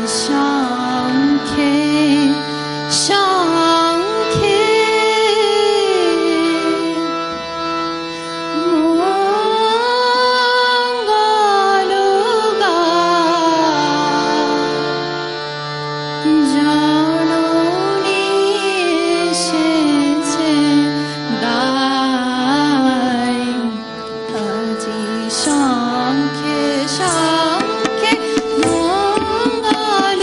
শঙ্খে শঙ্খে মঙ্গল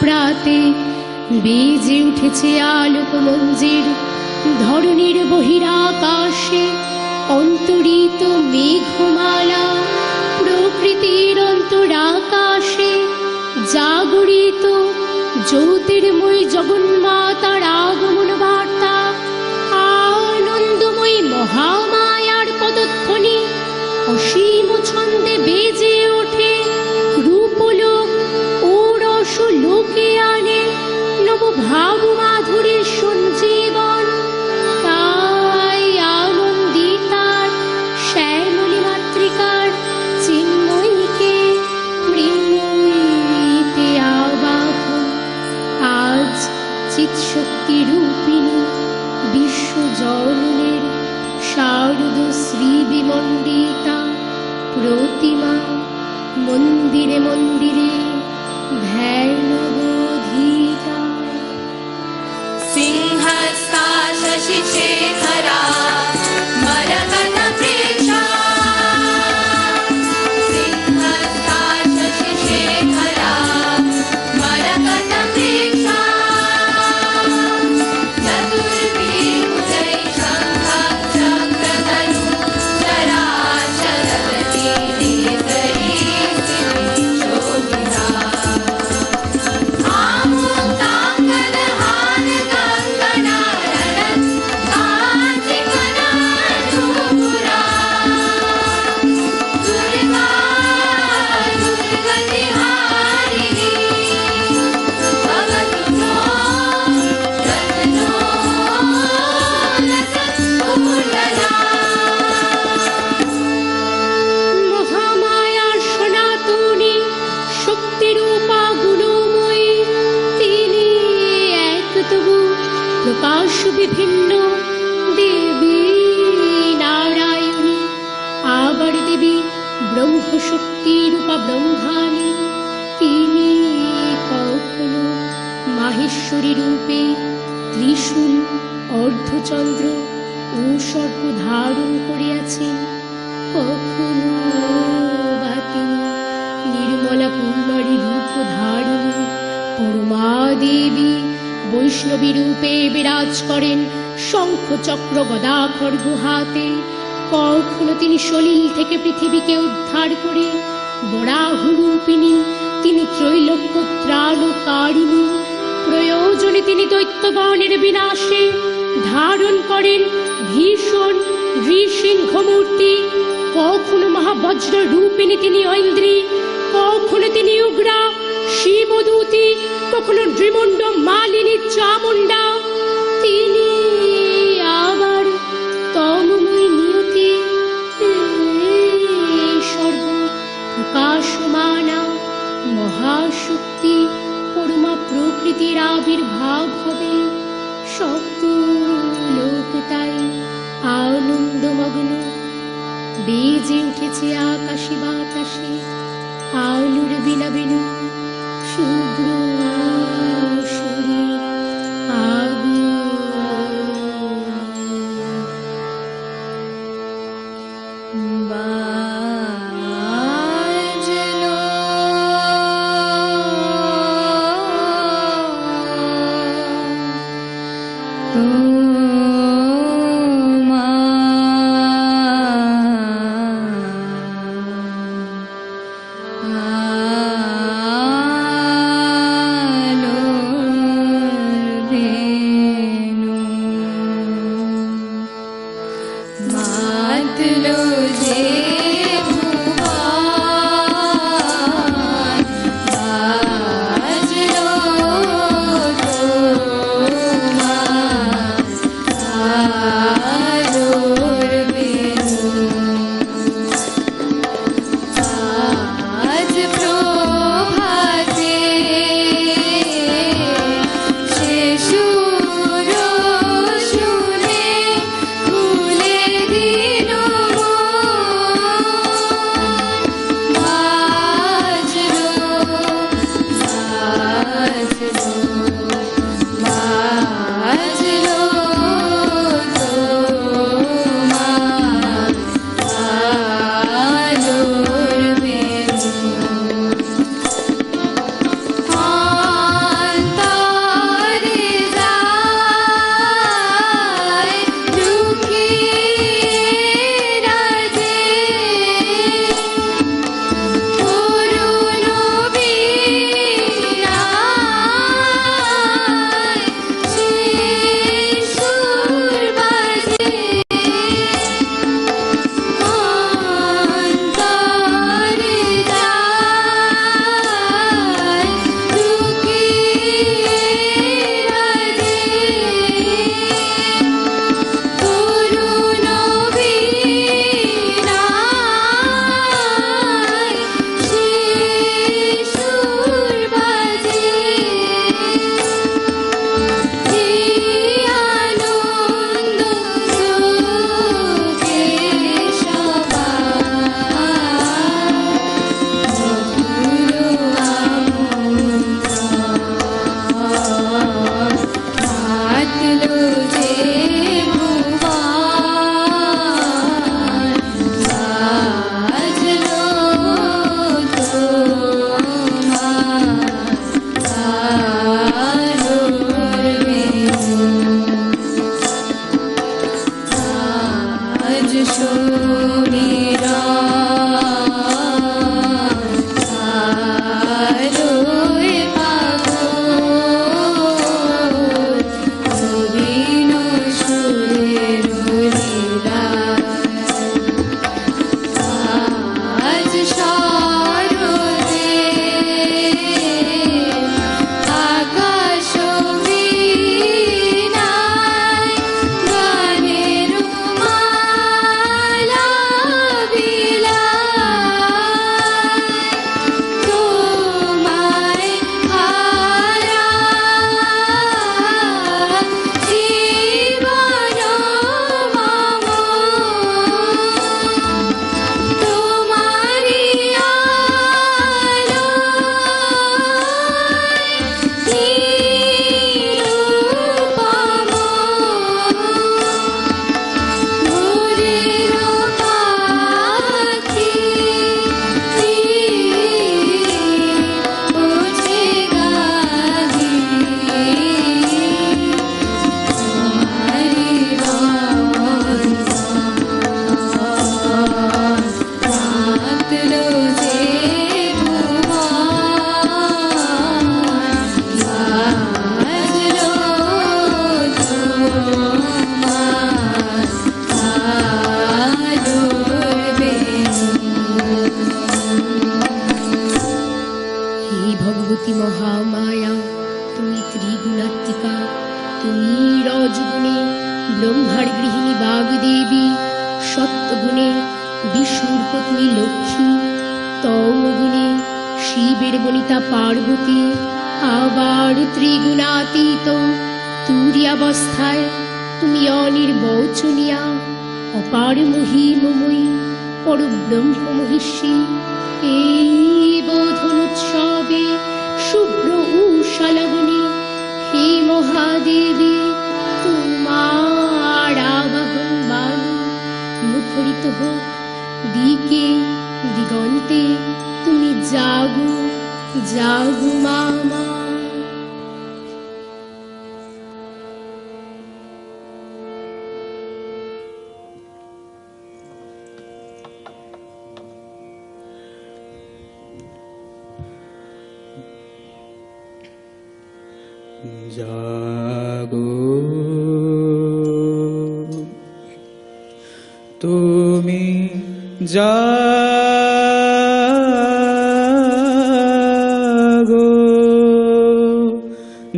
প্রাতে বেজে উঠেছে আলোক মঞ্জির ধরণীর বহিরাকাশে অন্তরিত মেঘমালা প্রকৃতির অন্তরাকাশে জাগরিত জ্যোতির্ময় জগন্মাতার আগমন বার্তা আনন্দময়ী মহামায়ার পদধ্বনি অসীম ছন্দে বেজে ওঠে রূপলোক ও রসলোকে আনে নব ভাব মাধুরীর সঞ্জীবন। তাই আনন্দিতার শ্যামলী মাতৃকার চিন্ময়ীকে মৃন্ময়ীতে আবাহন। আজ চিৎশক্তি রূপিণী বিশ্বজননের শারদ শ্রী বিমণ্ডিতা প্রতিমা মন্দিরে মন্দিরে ধ্যানবোধিতা। সিংহস্থা শশিশেখরা মরকত প্রেক্ষা সিংহস্থা শশিশেখরা মরকত প্রেক্ষা চতুর্বিভুজৈ শঙ্খ চক্রধনু চরাচরগতি নেত্রী শোভিতা মহামায়ার সনাতনী শক্তিরূপা গুণময়ী তিনি এক তবু প্রকাশ বিভিন্ন দেবী নারায়ণী আবার দেবী ব্রহ্মশক্তি রূপা ব্রহ্মাণী তিনি কখনো মাহেশ্বরী রূপে ত্রিশূল অর্ধচন্দ্র ও সর্প ধারণ করিয়াছেন, কখনো বা তিনি নির্মলা পূর্ণারী রূপ ধারণী পরমা দেবী বৈষ্ণবী রূপে বিরাজ করেন শঙ্খ চক্র গদা খড়গ হাতে। কখনো তিনি সলিল থেকে পৃথিবীকে উদ্ধার করে বরাহ রূপিণী তিনি ত্রৈলোক্য ত্রাণকারিণী। প্রয়োজনে তিনি দৈত্যগণের বিনাশে ধারণ করেন ভীষণ নৃসিংহ মূর্তি। কখনো মহাবজ্র রূপিণী তিনি ঐন্দ্রী, কখনো তিনি উগ্রা শিবদূতী, কখনো নৃমণ্ড মালিনী চামুণ্ডা। তিনি আবার তমময়ী নিয়তি সর্ব প্রকাশমানা মহাশক্তি পরমা প্রকৃতির আবির্ভাব হবে। সপ্ত লোক তাই আনন্দমগ্ন বেজে উঠেছে আকাশে বাতাসে আলোর বিনাবিনু শুভ্র শরীর বাজলো মাতলো যে পত্নী লক্ষ্মী, তমগুণে শিবের বনিতা পার্বতী, আবার ত্রিগুণাতীত তুরীয়াবস্থায় তুমি অনির্বচনীয়া, অপার মহিমময়ী পরব্রহ্ম মহিষী। এই বোধন উৎসবে শুভ্র উষালগ্নে হে মহাদেবী, তোমার আবাহন বাণী মুখরিত হোক দিকে দিগন্তে, তুমি জাগো জাগো মামা। জাগো তুমি জাগো,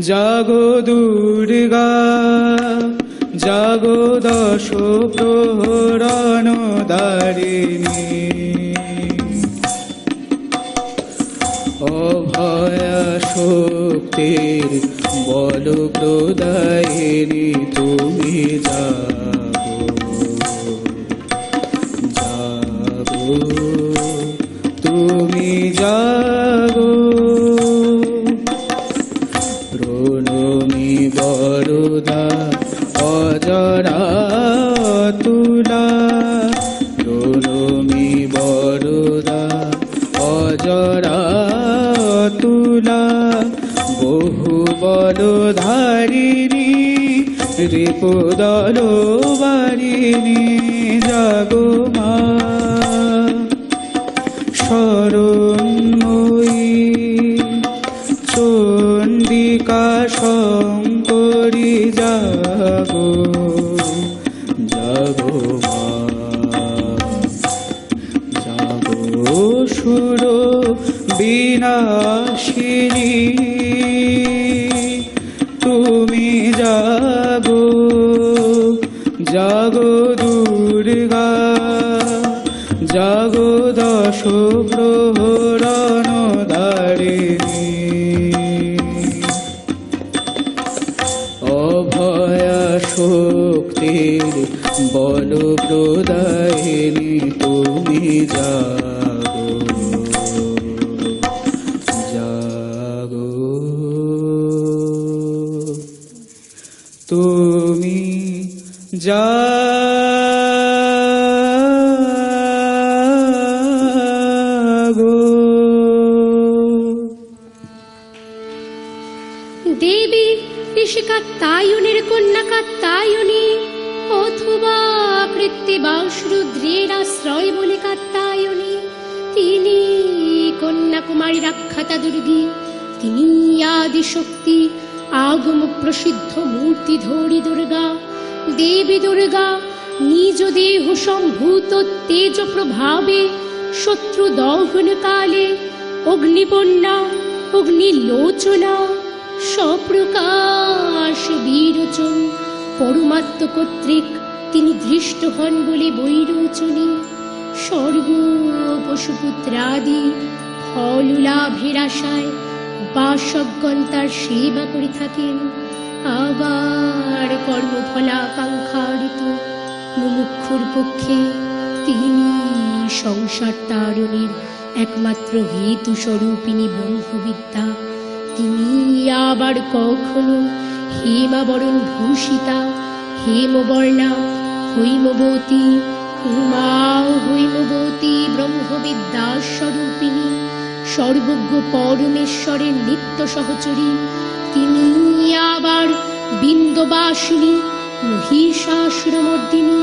জাগো দুর্গা, জাগো দশ প্রহরণ দারিণী, অভয়া শক্তির বল প্রদায়িনী তুমি জাগো, জাগো তুমি জাগো। প্রণমী বরদা অজরা তুলা, প্রণমী বরদা অজরা তুলা, বহু বলধারিণী রিপুদল বারিণী, জাগো মা শরণময়ী চণ্ডিকা শঙ্করী, জাগো জাগো মা, জাগো সুর বিনাশিনী, তুমি জাগো জাগো দুর্গা, জাগো দশ প্রহরণ দারিণী, অভয়া শক্তির বল প্রদায়িনী তুমি জাগো, জাগো তুমি জাগো। দেবী ঋষি কাত্যায়নের কন্যা কাত্যায়নী, অথবা কৃত্তিবাসরুদ্রের আশ্রয় বলে কাত্যায়নী, তিনি কন্যাকুমারী রাক্ষাতা দুর্গী, তিনি আদি শক্তি আগম প্রসিদ্ধ মূর্তি ধরি দুর্গা। দেবী দুর্গা নিজ দেহ সম্ভূত তেজ প্রভাবে শত্রু দহন কালে অগ্নিপন্না অগ্নিলোচনা, সপ্রকাশ বীরোচন পরমাত্ম কর্তৃক তিনি ধৃষ্ট হন বলে বৈরোচনী। স্বর্গ পশুপুত্রাদি ফল লাভের আশায় উপাসকগণ তার সেবা করে থাকেন, আবার কর্মফলাকাঙ্ক্ষারিত মুমুক্ষুর পক্ষে তিনি সংসার তারণের একমাত্র হেতু স্বরূপিণী ব্রহ্মবিদ্যা। তিনি আবার কখনো হেমাবরণ ভূষিতা হেমবর্ণা হৈমবতী উমা হৈমবতী ব্রহ্মবিদ্যা স্বরূপিণী সর্বজ্ঞ পরমেশ্বরের নিত্য সহচরী। তিনি আবার বিন্দবাসিনী মহিষাসুরমর্দিনী,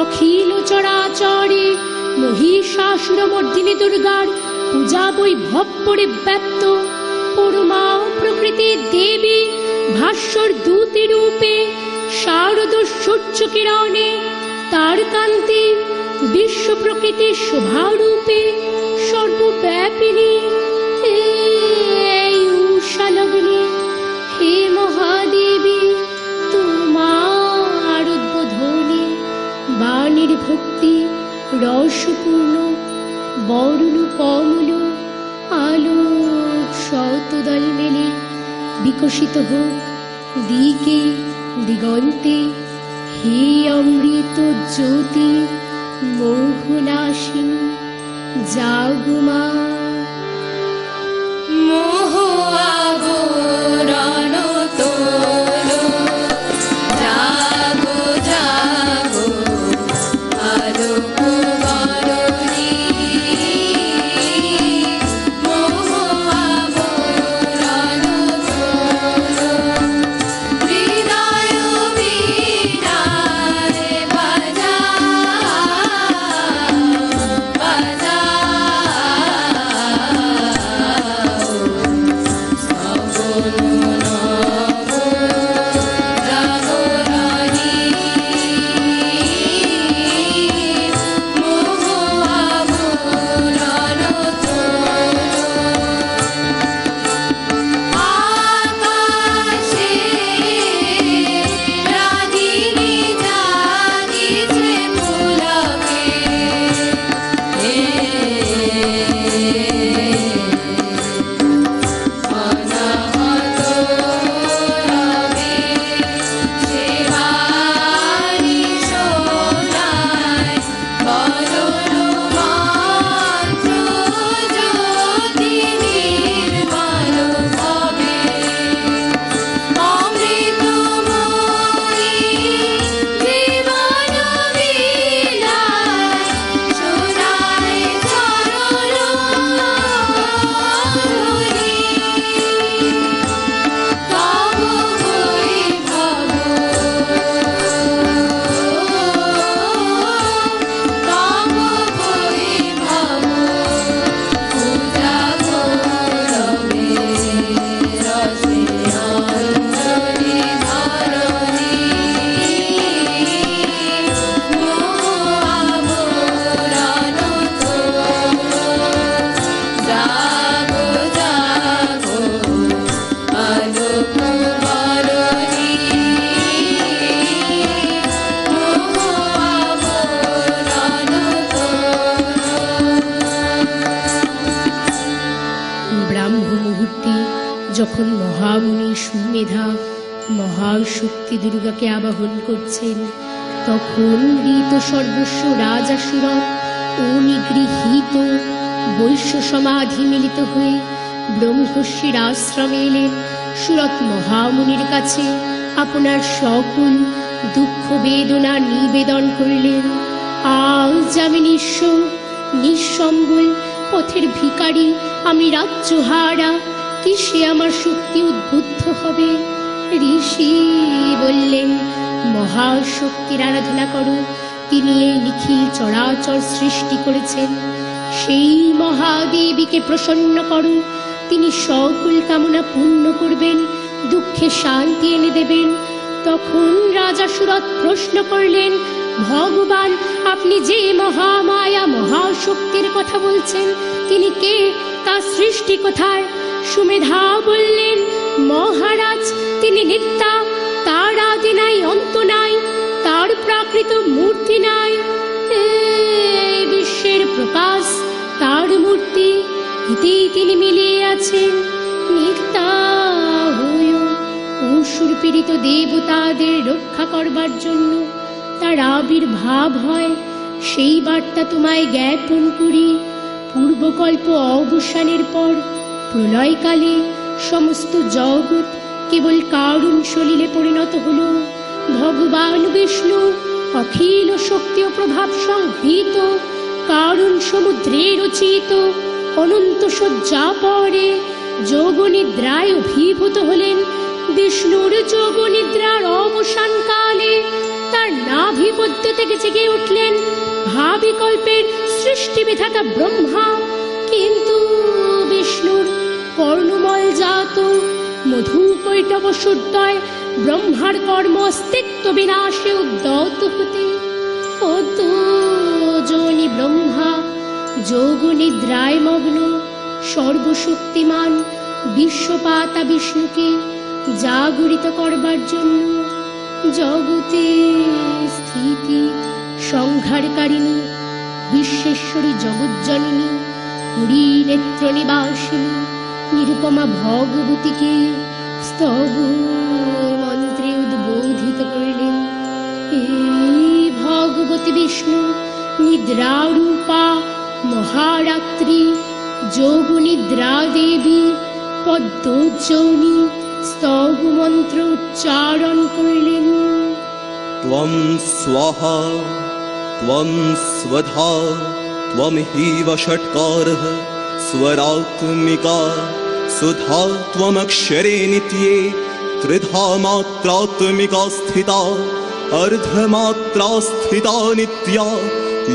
অখিল চরাচরে মহিষাসুরমর্দিনী দুর্গার পূজা বৈভব পরিব্যাপ্ত পরমা প্রকৃতির দেবী ভাস্বর দূতি রূপে শারদ সূর্য কিরণে তার কান্তি বিশ্ব প্রকৃতির শোভারূপে সর্বব্যাপিনী। এই উষালগ্নে হে মহাদেবী, তোমার উদ্বোধনে বাণীর ভক্তি রসপূর্ণ বরুণ কমল আলোক শতদল মেলে বিকশিত হোক দিকে দিগন্তে, হে অমৃত জ্যোতি মোহনাশিনী জাগো মা। মোহ আবরণ তোলো, জাগো জাগো আলোক বরণী। মোহ আবরণ তোলো, হৃদয় বীণায় আকাশে রাগিনী জাগিছে পুলকে, অনাহত রবে সেবারি শোনায় বরণ মন্ত্র, জ্যোতি নির্মল হবে অমৃতময়ী জীবন বিলায়, শোনায় চরণ ধূলি। তব বৈভব, তব বৈভব পূজা গৌরবে, রসে অঞ্জলি ধরণী। মোহ আবরণ তোলো, জাগো জাগো আলোক বরণী। মোহ আবরণ তোলো। ব্রাহ্ম মুহূর্তে যখন মহামুনি সুমেধা মহাশক্তি দুর্গাকে আবাহন করছেন, তখন ঋত সর্বস্ব রাজাসুরত ও নিগৃহীত বৈশ্য সমাধি মিলিত হয়ে ব্রহ্মর্ষির আশ্রমে এলেন। সুরত মহামুনির কাছে আপনার সকল দুঃখ বেদনা নিবেদন করলেন। আজ আমি নিঃস্ব নিঃসম্বল পথের ভিখারি, আমি রাজ্যহারা, কিসে আমার শক্তি উদ্বুদ্ধ হবে? ঋষি বললেন, মহাশক্তির আরাধনা করো, তিনি এই নিখিল চরাচর সৃষ্টি করেছেন। সেই মহাদেবীকে প্রসন্ন করো, তিনি সকল কামনা পূর্ণ করবেন, দুঃখে শান্তি এনে দেবেন। তখন রাজা সুরত প্রশ্ন করলেন, ভগবান, আপনি যে মহামায়া মহাশক্তির কথা বলছেন, তিনি কে? তার সৃষ্টি কোথায়? সুমেধা বললেন, মহারাজ, তিনি নিত্যা, তার আদি নাই, অন্ত নাই, তার প্রাকৃত মূর্তি নাই। এই বিশ্বের প্রকাশ তার মূর্তি, এতেই তিনি মিলিয়ে আছেন। নিত্যা হয়েও অসুর পীড়িত দেবতাদের রক্ষা করবার জন্য তার আবির্ভাব হয়। সেই বার্তা তোমায় জ্ঞাপন করি। পূর্বকল্প অবসানের পর প্রলয়কালে সমস্ত জগৎ কেবল কারুণ সলিলে পরিণত হল। ভগবান বিষ্ণু অখিল শক্তি ও প্রভাব সংহৃত কারুণ সমুদ্রে রচিত অনন্ত শয্যা পরে যোগনিদ্রায় অভিভূত হলেন। বিষ্ণুর যোগনিদ্রার অবসান কালে তার নাভিপদ্য থেকে জেগে উঠলেন ভাবিকল্পের সৃষ্টি বিধাতা ব্রহ্মা। কিন্তু বিষ্ণুর কর্ণমল জাত মধু কৈটব সূর্যয় ব্রহ্মার কর্ম অস্তিত্ব বিনাশে উদ্যত হতে অদ্য যোনি ব্রহ্মা যোগ নিদ্রায় মগ্ন সর্বশক্তিমান বিশ্বপাতা বিষ্ণুকে জাগরিত করবার জন্য জগতে স্থিতি সংহারকারিণী বিশ্বেশ্বরী জগজ্জননী ত্রিনেত্র নিবাসিনী নিরুপমা ভগবতীকে স্তব মন্ত্রে উদ্বোধিত করিলেন। এই ভগবতী বিষ্ণু নিদ্রারূপা মহারাত্রি যোগনিদ্রা দেবী পদ্মোজ্জনী স্তব মন্ত্র উচ্চারণ করিলেন। त्वं स्वाहा त्वं स्वधा त्वं हीव षट्कारः स्वरात्मिका सुधा त्वमक्षरे नित्ये त्रिधा मात्रात्मिका स्थिता अर्धमात्रा स्थिता नित्या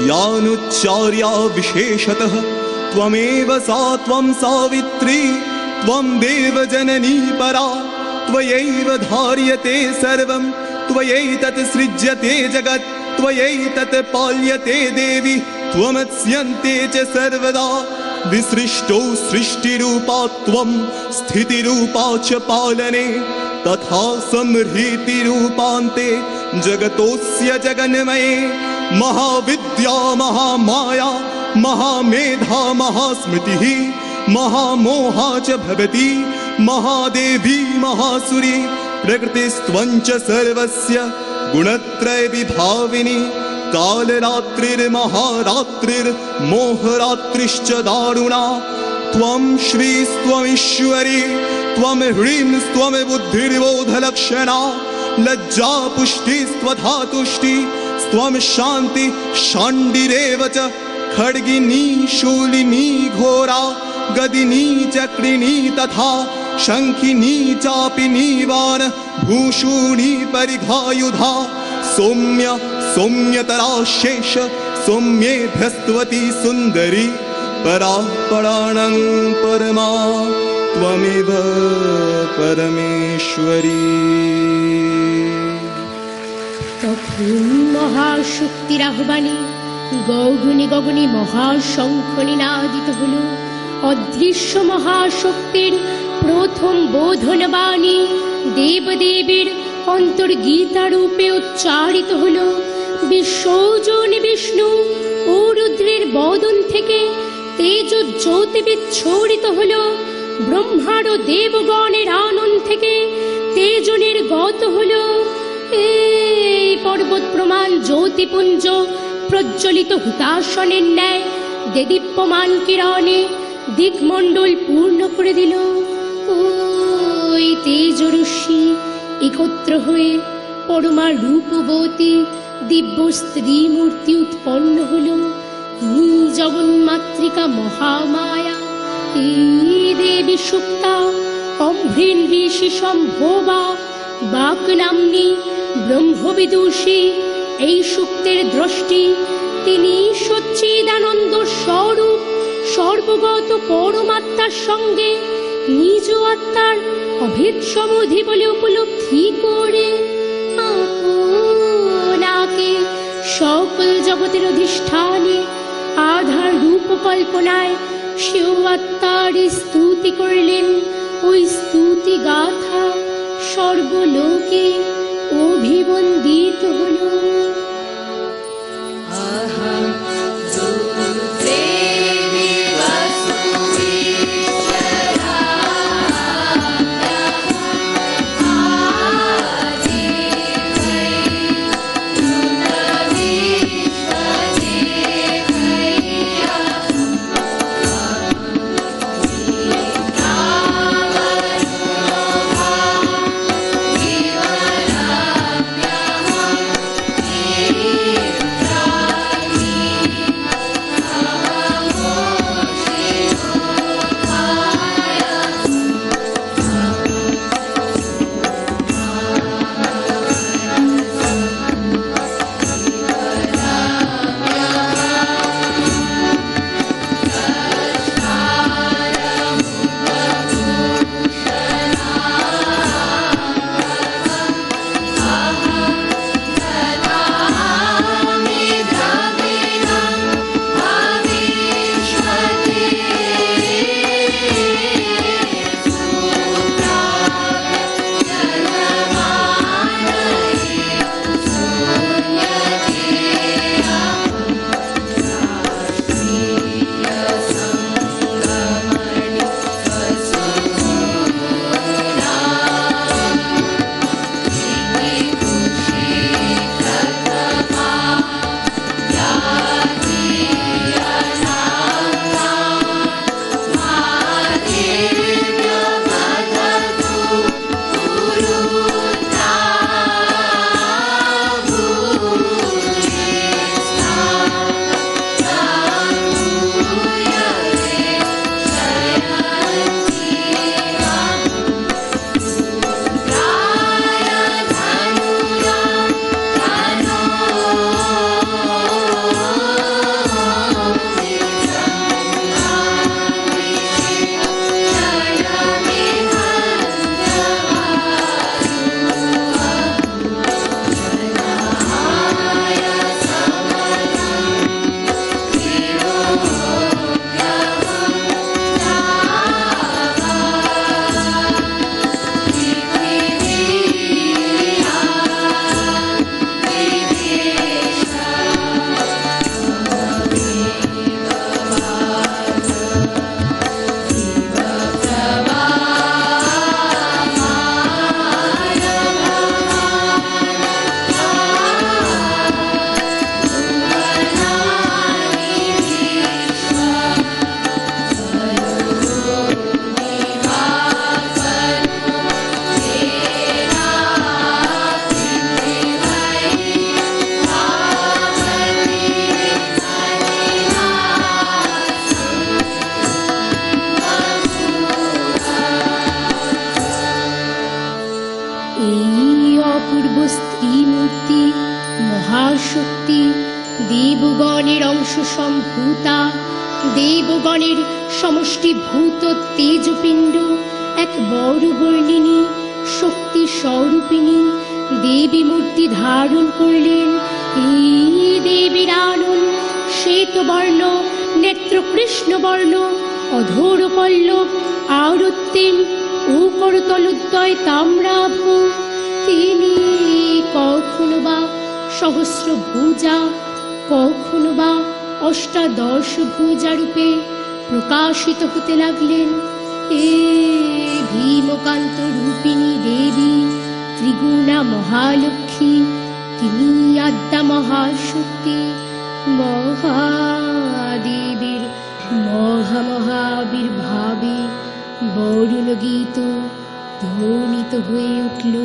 यानुच्चार्या विशेषतः त्वमेव सा त्वं सावित्री त्वं देवजननी परा त्वयैव धार्यते सर्वं त्वयैतत् सृज्यते जगत् त्वयैतत् पाल्यते देवी त्वमत्स्यन्ते च सर्वदा विसृष्टो सृष्टिरूपा त्वं स्थितिरूपा च पालने तथा संहृतिरूपान्ते जगतोऽस्य जगन्मये महाविद्या महामाया महामेधा महास्मृतिः महामोहा च भवति महादेवी महासुरी प्रकृतिस्त्वं च सर्वस्य गुणत्रयविभाविनी कालरात्रिर्महारात्रिर्मोहरात्रिश्च दारुणा त्वं श्रीस्त्वमीश्वरी त्वं ह्रींस्त्वं बुद्धिर्बोधलक्षणा लज्जा पुष्टिस्त्वधातुष्टि त्वं शान्ति शाण्डिरेव च खड्गिनी शूलिनी घोरा गदिनी चक्रिणी तथा शङ्खिनी चापिनी वान भूषूणी परिघायुधा सौम्य सौम्यतरा शेष सौम्येभ्यस्त्वती सुन्दरी परा पराणं परमा त्वमेव परमेश्वरी। তখন মহাশক্তির আহ্বানে গগনে গগনে মহাশঙ্খ নিনাদিত হল। অদৃশ্য মহাশক্তির প্রথম বোধনবাণী দেবদেবীর অন্তর্গীতা রূপে উচ্চারিত হল। বিশ্বজনী বিষ্ণু ও রুদ্রের বদন থেকে তেজ জ্যোতি বিচ্ছুরিত হল। ব্রহ্মার ও দেবগণের আনন্দ থেকে তেজ নির্গত হল। এই পর্বত প্রমাণ জ্যোতিপুঞ্জ প্রজ্বলিত হুতাসনের ন্যায় দেদীপ্যমান কিরণে দিকমণ্ডল পূর্ণ করে দিল। ওই তেজরশ্মি একত্র হয়ে পরমা রূপবতী দিব্য স্ত্রী মূর্তি উৎপন্ন হল। জগন্মাতৃকা মহামায়া এই দেবী সুক্তা অম্ভ্রেণ ঋষি সম্ভবা বাক নাম্নী ব্রহ্মবিদুষী এই সুক্তের দ্রষ্টি। তিনি সচ্চিদানন্দ স্বরূপ সর্বগত পরমাত্মার সঙ্গে নিজ আত্মার অভেদ সমাধি বলে উপলব্ধি করে আপনাকে সকল জগতের অধিষ্ঠানে আধার রূপ কল্পনায় সেও আত্মার স্তুতি করলেন। ওই স্তুতি গাথা সর্বলোকে অভিবন্দিত হল। देवी वसुमीश्वरा आदि দেবগণের সমষ্টি ভূত তেজপিণ্ড এক বড় বর্ণিনী শক্তি স্বরূপিণী দেবী মূর্তি ধারণ করলেন। এই দেবীর আনন শ্বেতবর্ণ, নেত্র কৃষ্ণবর্ণ, অধর পল্লব আরত্যেন ও করতলোদ্বয় তাম্রাভ। তিনি কখনো বা সহস্র ভুজা, কখনো বা অষ্টাদশ ভুজা রূপে প্রকাশিত হতে লাগলেন। এ ভীমকান্ত রূপিণী দেবী ত্রিগুণা মহালক্ষ্মী, তিনি আদ্যা মহাশক্তি, মহাদেবীর মহামহাবির্ভাবে বরুণ গীত ধ্বনিত হয়ে উঠল।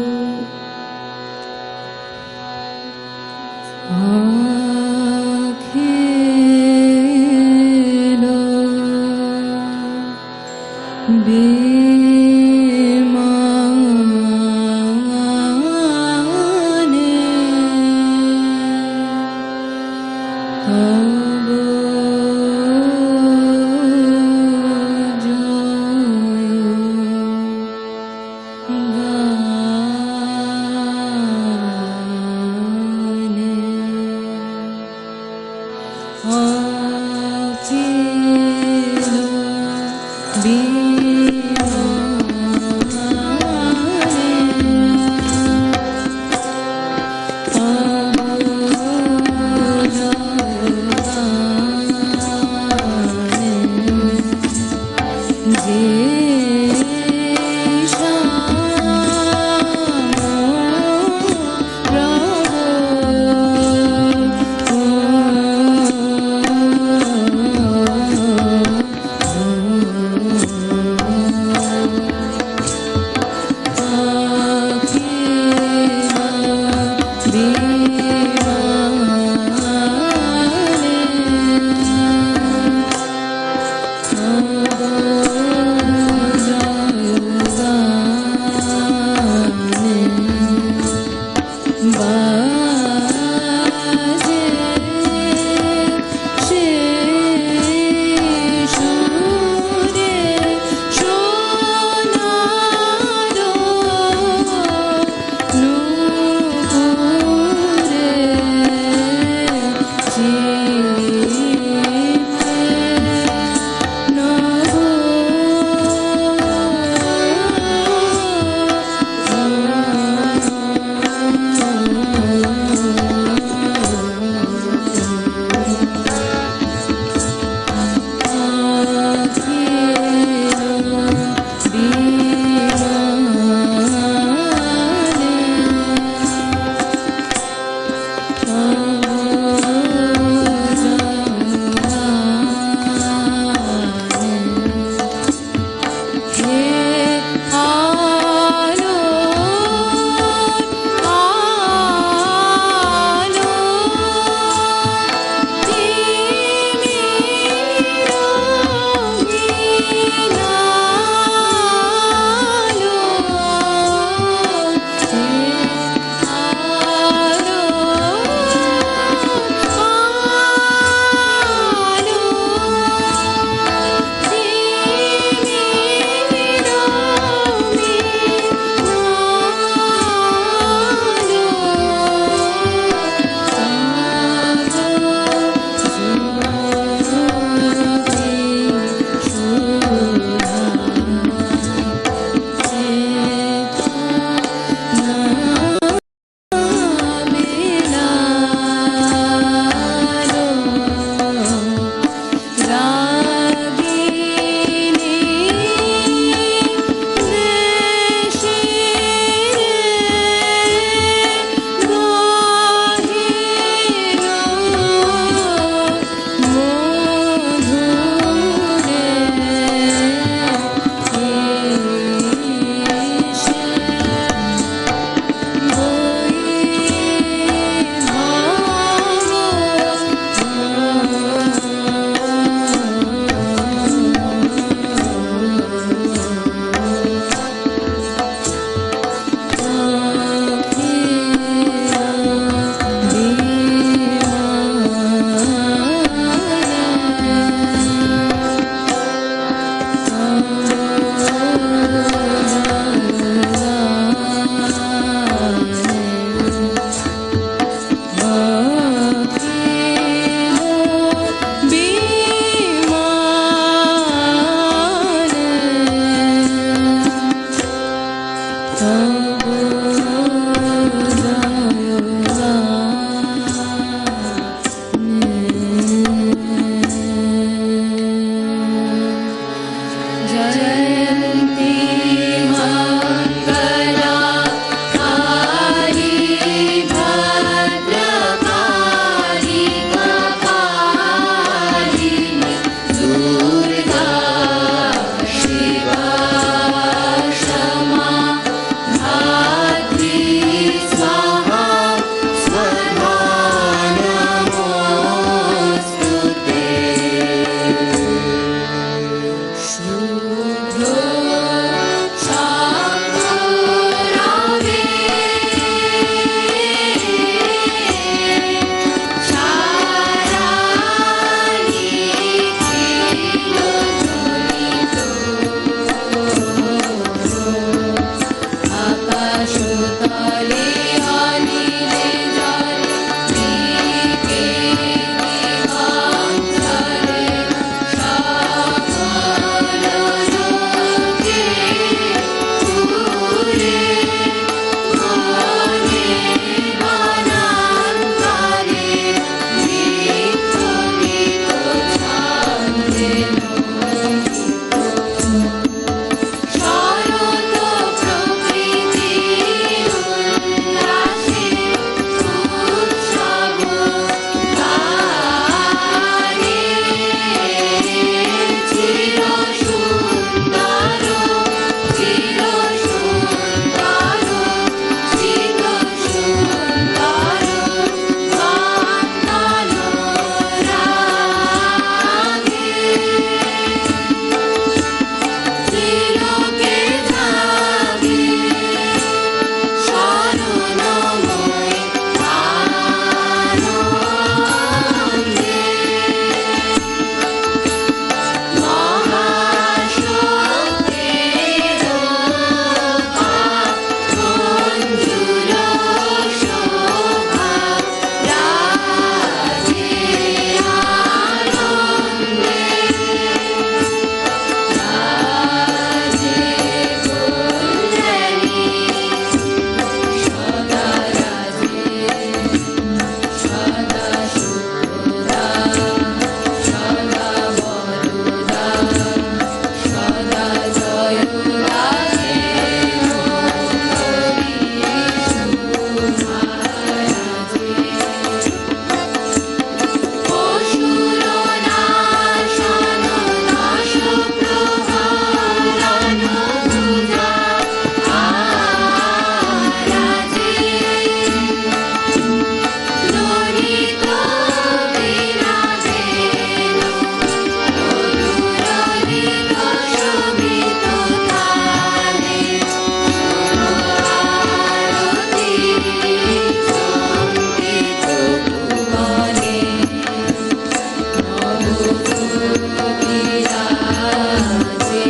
বিরাজে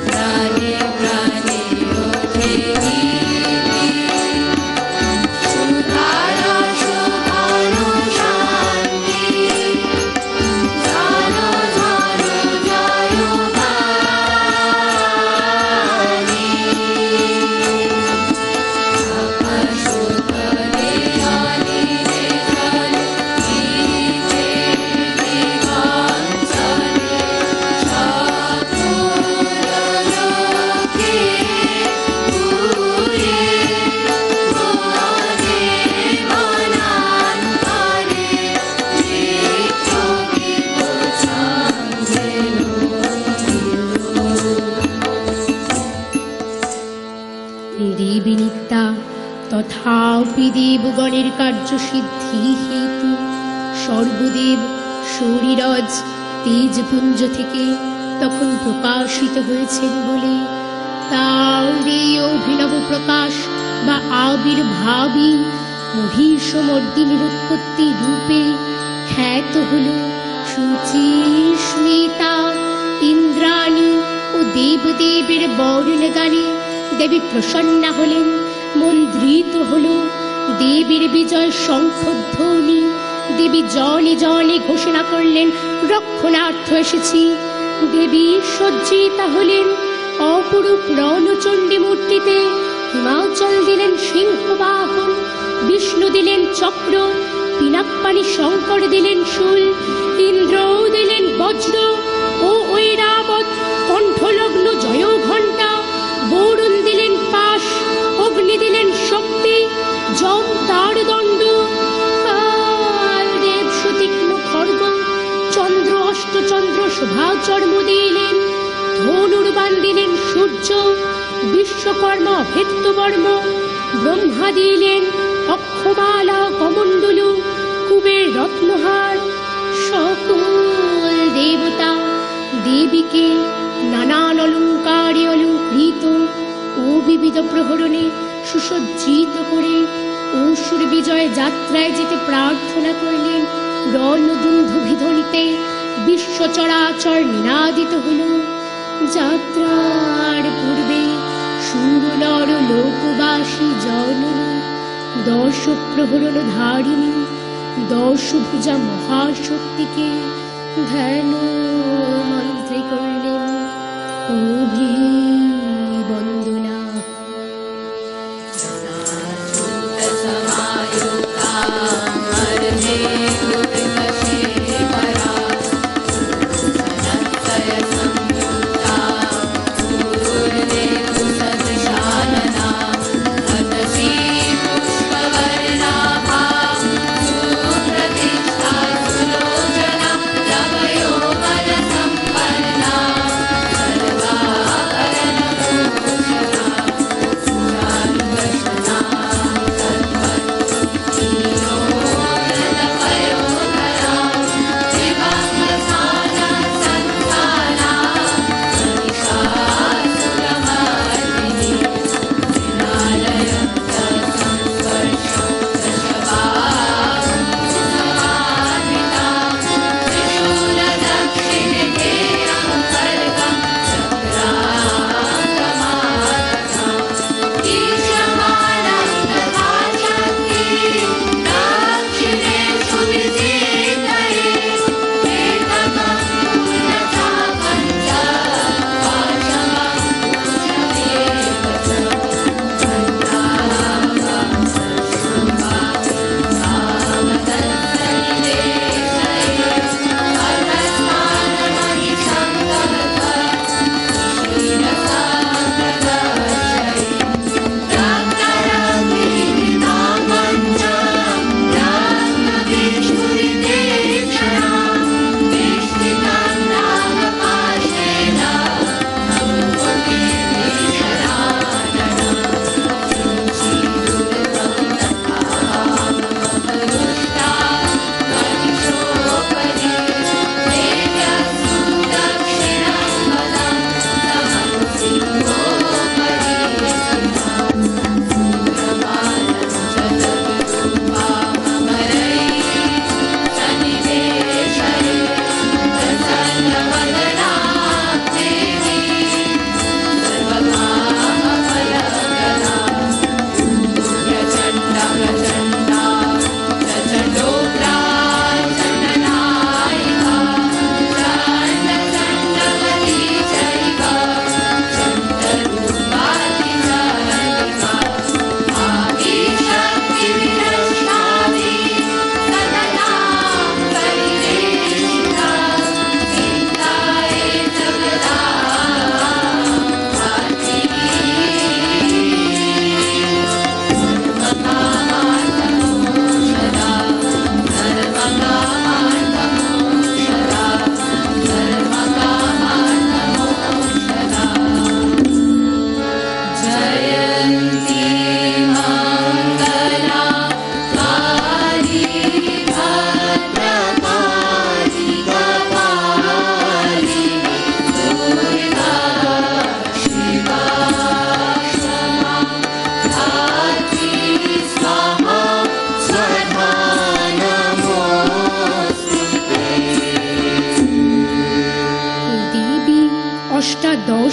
প্রাণে প্রাণে ওঠে সুধারা শোভানো শান্তি ঝালো ঝালো জয় বাণী আকাশতলে অনিরে জলে গীতে দিগঞ্জলে সকল লোকে পুরে বনে বনান্তরে নৃত্য গীত ছন্দে দেবী নিত্যা তথাপি দেবগণের কার্যসিদ্ধি হেতু সর্বদেব শরীরজ তেজপুঞ্জ থেকে তখন প্রকাশিত হয়েছেন বলে তার এই অভিনব প্রকাশ বা আবির্ভাবই মহিষমর্দিনীর উৎপত্তি রূপে খ্যাত হল সুচিস্মিতা ইন্দ্রাণী ও দেবদেবের বরণ গানে দেবী প্রসন্না হলেন, মন্দ্রিত হল দেবীর বিজয় শঙ্খধ্বনি। দেবী জনে জনে ঘোষণা করলেন, রক্ষণার্থ এসেছি। দেবী সজ্জিতা হলেন অপরূপ রণচণ্ডী মূর্তিতে। হিমাচল দিলেন সিংহবাহন, বিষ্ণু দিলেন চক্র, পিনাকপাণি শঙ্কর দিলেন শূল, ইন্দ্র দিলেন বজ্র ও ঐরাবত কণ্ঠলগ্ন জয় ঘণ্টা, বরুণ দিলেন পাশ, অগ্নি দিলেন শক্তি, যম তার দণ্ড, আর দেব সুতীক্ষ্ণ খড়গ, চন্দ্র অষ্টচন্দ্র শোভা চর্ম দিলেন, ধনুর্বাণ দিলেন সূর্য, বিশ্বকর্মা অভেদ্যবর্ম, ব্রহ্মা দিলেন অক্ষমালা কমণ্ডলু, কুবের রত্নহার। সকল দেবতা দেবীকে নানান অলঙ্কারে অলঙ্কৃত ও বিবিধ প্রহরণে সুসজ্জিত করে অসুর বিজয় যাত্রায় যেতে প্রার্থনা করলেন। রণদুন্ধুভিধ্বনিতে বিশ্ব চরাচর নিনাদিত হল। যাত্রার পূর্বে সুরনর লোকবাসী জননী দশ প্রহরণ ধারিণী দশভুজা মহাশক্তিকে ধ্যান মন্ত্রে করলেন অভিবন্দনা।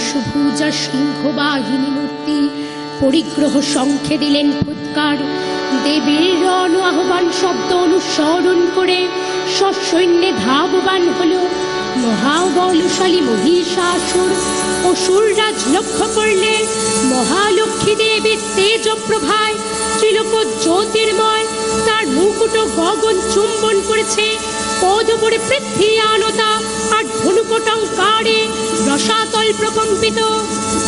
দশভুজা সিংহবাহিনী মূর্তি পরিগ্রহ শঙ্খে দিলেন ফুৎকার। দেবীর রণ আহ্বান শব্দ অনুসরণ করে সসৈন্যে ধাববান হল মহাবলশালী মহিষাসুর। অসুররাজ লক্ষ্য করলে মহালক্ষ্মী দেবীর তেজ প্রভায় ত্রিলোক জ্যোতির্ময়, তার মুকুট গগন চুম্বন করেছে। পদপরে পৃথ্বী আলতা আর ধনুকটঙ্কারে রসাতল প্রকম্পিত।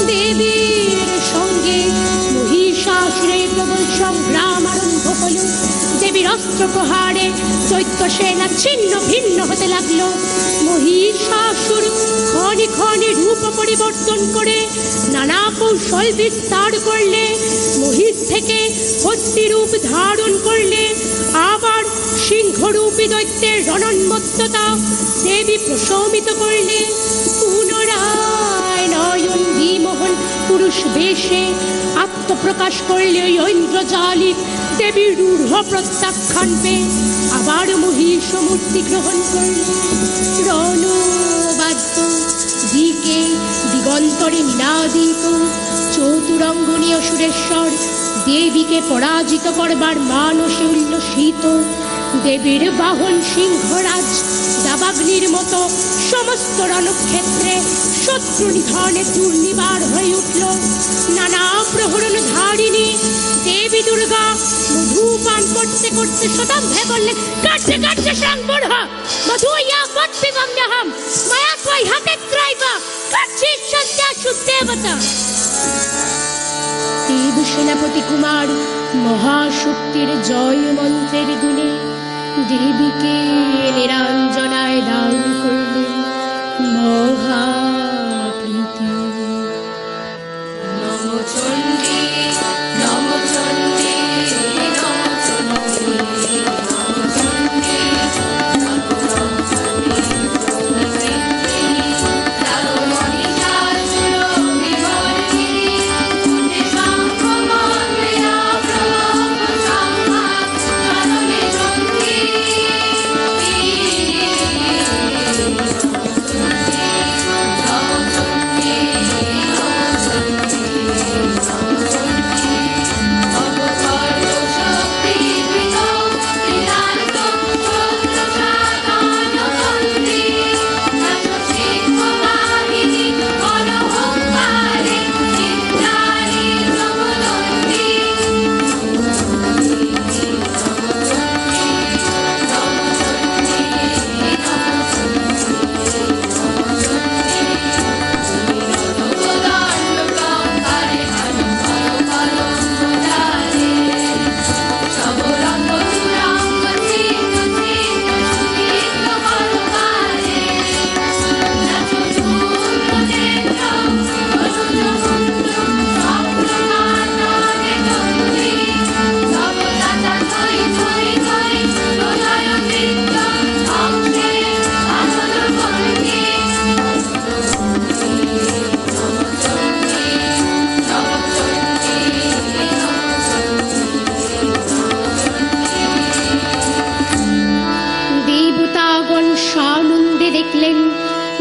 দেবীর সঙ্গে মহিষাসুরের প্রবল সংগ্রাম আরম্ভ হল। দেবীর অস্ত্র প্রহারে দৈত্য সেনা ছিন্ন ভিন্ন হতে লাগলো। মহিষাসুর ক্ষণে ক্ষণে রূপ পরিবর্তন করে নানা কৌশল বিস্তার করলে। মহিষ থেকে হস্তি রূপ ধারণ করলে, আবার সিংহরূপী দৈত্যের রণোন্মত্ততা দেবী প্রশমিত করলে। পুনরায় নয়ন বিমোহন পুরুষ বেশে আত্মপ্রকাশ করলে ওই ঐন্দ্রজালিক দেবীর রূঢ় প্রত্যাখ্যান পেয়ে আবার মহিষ মূর্তি গ্রহণ করলে। রণবাদ্য দিকে দিগন্তরে নিনাদিত চতুরঙ্গনীয় সুরেশ্বর দেবীকে পরাজিত করবার মানসে উল্লসিত। দেবীর বাহন সিংহরাজ দাবাগ্নির মতো সমস্ত রণক্ষেত্রে শত্রু নিধনে দুর্নিবার হয়ে উঠল। নানা প্রহরণ ধারিণী দেবী দুর্গা মধু পান করতে করতে শতাব্দে বললেন, কাটছে কাটছে সাংবর্হ মধু ইয়া বৎপিবম যহম মায়া ত্বয়ি হাতে ত্রাইবা কাটছে সত্যা সুদেবতা। দেব সেনাপতি কুমার মহাশক্তির জয় মন্ত্রের গুণে দেবীকে নিরঞ্জনায় দান করলেন মহাপ্রীতি। নম চণ্ডী নম চণ্ডী নম চণ্ডী নম চণ্ডী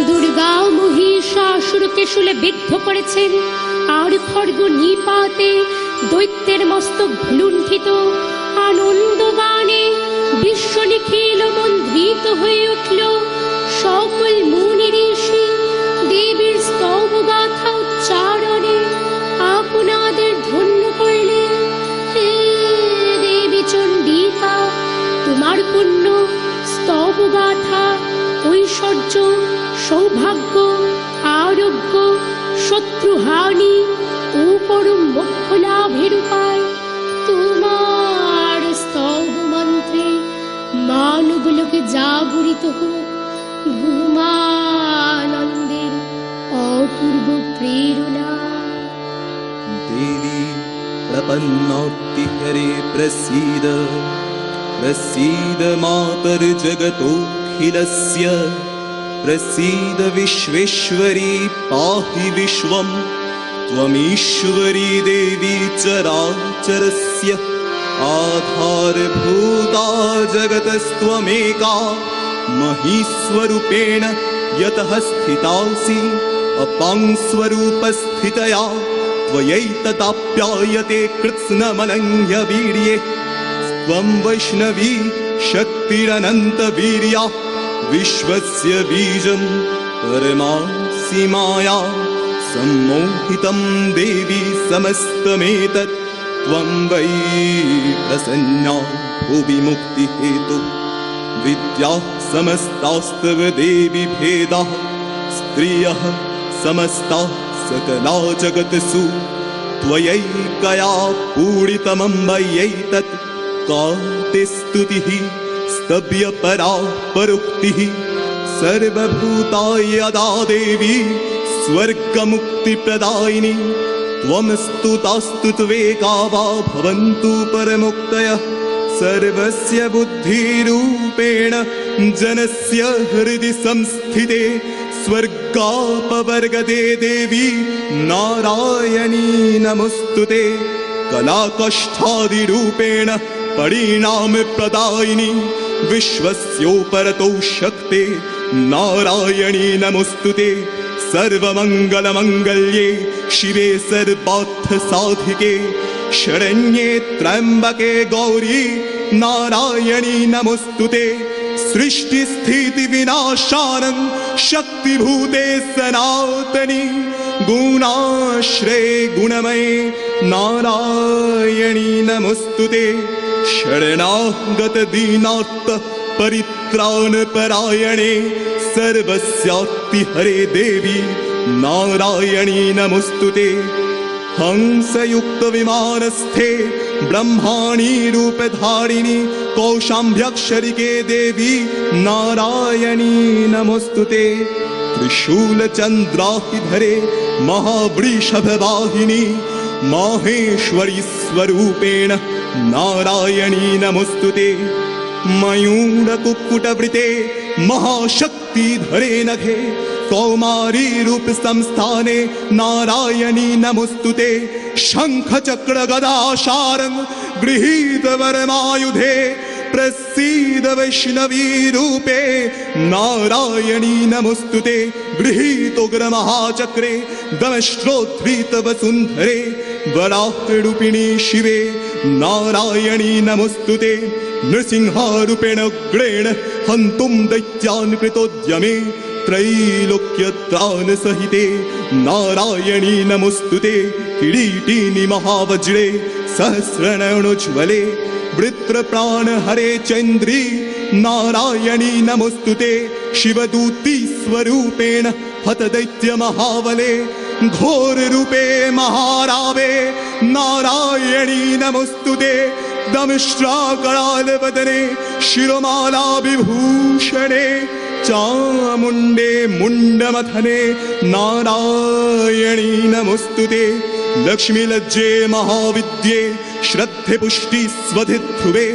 দুর্গা মহিষাসুরকে শুলে বিদ্ধ করেছেন, আর খড়গ নিপাতে দৈত্যের মস্তক ভুলুণ্ঠিত। আনন্দ গানে বিশ্ব নিখিল মন্দ্রিত হয়ে উঠল। সকল মুনি ঋষি দেবীর স্তব গাথা উচ্চারণে আপনাদের ধন্য করলেন। হে দেবী চণ্ডিকা, তোমার পুণ্য স্তব গাথা ঐশ্বর্য, সৌভাগ্য, আরোগ্য, শত্রুহানি ও পরম মোক্ষ লাভের উপায়। তোমার স্তব মন্ত্রে মানবলোকে জাগরিত হোক ভূমানন্দের অপূর্ব প্রেরণা। देवी प्रपन्नोक्ति हरे प्रसीद प्रसीद मातर्जगतोऽखिलस्य प्रसीद विश्वेश्वरी पाहि विश्वं त्वमीश्वरी देवी चराचरस्य आधारभूता जगतस्त्वमेका महीस्वरूपेण यतः स्थितासि अपां स्वरूपस्थितया त्वयैतदाप्यायते कृत्स्नमनङ्गवीर्ये त्वं वैष्णवी शक्तिरनन्तवीर्या विश्वस्य बीजं परमासि माया सम्मोहितं देवी समस्तमेतत् त्वं वै प्रसन्ना भुवि मुक्तिहेतु विद्याः समस्तास्तव देवी भेदाः स्त्रियः समस्ताः सकला जगत्सु त्वयैकया पूरितमम्बयैतत् का ते स्तुतिः स्तव्यपरा परोक्तिः सर्वभूताय यदा देवी स्वर्गमुक्तिप्रदायिनी त्वं स्तुतास्तुत्वेका वा भवन्तु परमुक्तयः सर्वस्य बुद्धिरूपेण जनस्य हृदि संस्थिते स्वर्गापवर्गते देवी नारायणी नमोस्तुते कलाकष्ठादिरूपेण परिणामप्रदायिनी विश्वस्योपरतो शक्ते नारायणी नमोस्तुते सर्वमङ्गलमङ्गल्ये शिवे सर्वार्थसाधिके शरण्ये त्र्यम्बके गौरी नारायणी नमोस्तुते सृष्टिस्थितिविनाशानं शक्तिभूते सनातनी गुणाश्रये गुणमये नारायणी नमोस्तुते शरणागतदीनार्त परित्राणपरायणे सर्वस्यार्तिहरे देवी नारायणी नमोस्तुते हंसयुक्तविमानस्थे ब्रह्माणी रूपधारिणी कौशाम्भ्यक्षरिके देवी नारायणी नमोस्तुते त्रिशूलचन्द्राहिधरे महावृषभवाहिनी माहेश्वरी स्वरूपेण नारायणी नमोस्तुते मयूरकुक्कुटवृते महाशक्तिधरे नघे कौमारी रूप संस्थाने नारायणी नमोस्तुते शंखचक्र गदाशारं गृहीत वरमायुधे प्रसीद वैष्णवी रूपे नारायणी नमोस्तुते गृहीतोग्र महाचक्रे दमश्रोत्थ्रित वसुन्धरे वराहरूपिणी शिवे नारायणी नमोस्तुते नृसिंहारूपेण उग्रेण हन्तुं दैत्यान् कृतोद्यमे त्रैलोक्यत्राणसहिते नारायणी नमोस्तुते किरीटिनि महावज्रे सहस्रनयनोज्ज्वले वृत्रप्राणहरे चैन्द्री नारायणी नमोस्तुते शिवदूती स्वरूपेण हतदैत्यमहाबले घोररूपे महारावे नारायणी नमोस्तुते दंष्ट्राकरालवदने शिरोमाला विभूषणे चामुण्डे मुण्डमथने नारायणी नमोस्तुते लक्ष्मीलज्जे महाविद्ये श्रद्धे पुष्टि स्वधिध्रुवे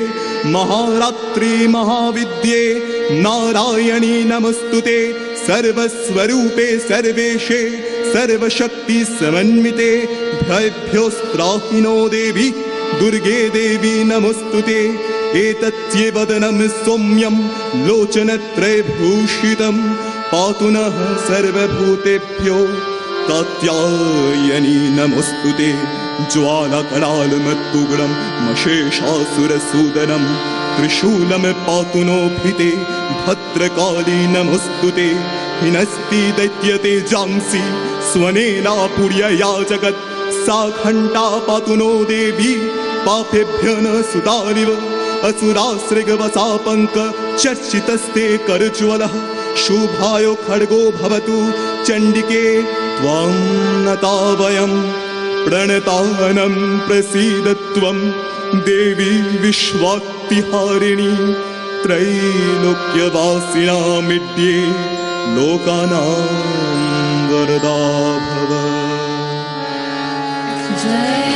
महारात्रि महाविद्ये नारायणी नमोस्तुते सर्वस्वरूपे सर्वेशे सर्वशक्ति समन्विते भयभ्योस्त्राहिनो देवी दुर्गे देवी नमोस्तुते एतत्ये वदनं सौम्यं लोचनत्रयभूषितं पातु नः सर्वभूतेभ्यो कात्यायनी नमोस्तुते ज्वालाकरालमत्तुग्रं मशेषासुरसूदनं त्रिशूलं पातु नो भिते भद्रकाली नमोस्तुते हिनस्ति दैत्यते जांसि स्वनेनापुर्यया जगत् सा घण्टा पातु नो देवी पापेभ्य न सुतारिव असुरासृगवसापङ्क चर्चितस्ते करज्वलः शुभायो खड्गो भवतु चण्डिके त्वां नता वयं प्रणतानं प्रसीद त्वं देवी विश्वाक्तिहारिणी त्रैलोक्यवासिनामिड्ये लोकानां वरदा भव। जय